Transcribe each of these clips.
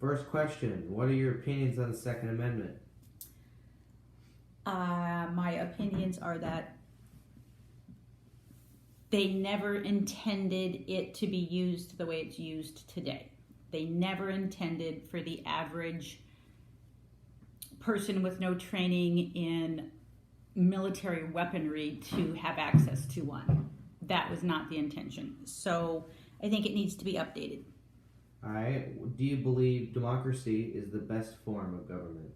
First question, what are your opinions on the Second Amendment? My opinions are that they never intended it to be used the way it's used today. They never intended for the average person with no training in military weaponry to have access to one. That was not the intention. So I think it needs to be updated. All right. Do you believe democracy is the best form of government?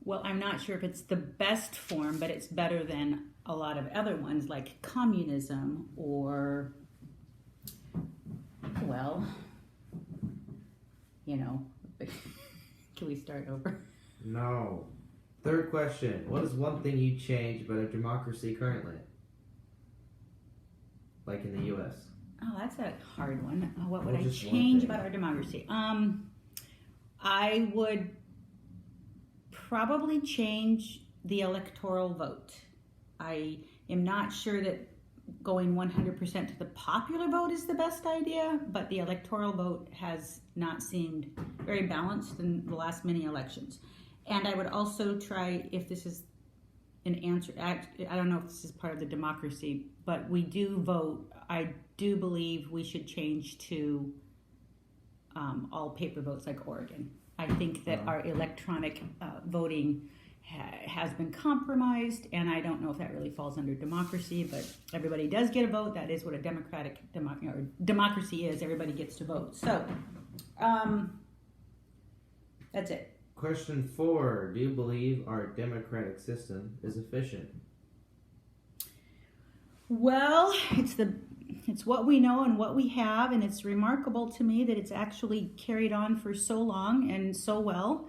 Well, I'm not sure if it's the best form, but it's better than a lot of other ones like communism or, well, you know, can we start over? No. Third question, what is one thing you'd change about a democracy currently? Like in the U.S.? Oh, that's a hard one. What would Well, I just one change thing. about our democracy? I would probably change the electoral vote. I am not sure that going 100% to the popular vote is the best idea, but the electoral vote has not seemed very balanced in the last many elections. And I would also try, if this is an answer, I don't know if this is part of the democracy, but we do vote. I do believe we should change to all paper votes like Oregon. I think that our electronic voting has been compromised, and I don't know if that really falls under democracy, but everybody does get a vote. That is what a democracy is. Everybody gets to vote. So that's it. Question 4, do you believe our democratic system is efficient? Well, it's what we know and what we have, and it's remarkable to me that it's actually carried on for so long and so well.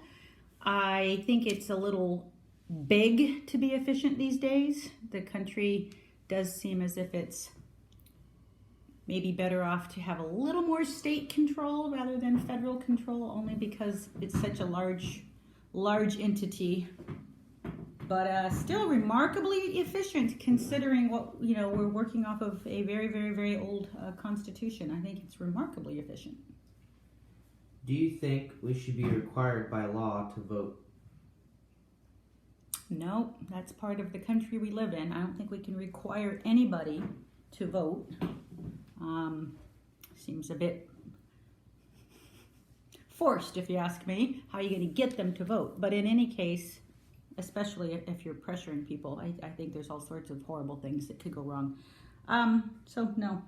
I think it's a little big to be efficient these days. The country does seem as if it's maybe better off to have a little more state control rather than federal control, only because it's such a large entity. But still remarkably efficient considering what, we're working off of a very, very, very old constitution. I think it's remarkably efficient. Do you think we should be required by law to vote? No, that's part of the country we live in. I don't think we can require anybody to vote. Seems a bit forced, if you ask me. How are you going to get them to vote? But in any case, especially if you're pressuring people, I think there's all sorts of horrible things that could go wrong. So no.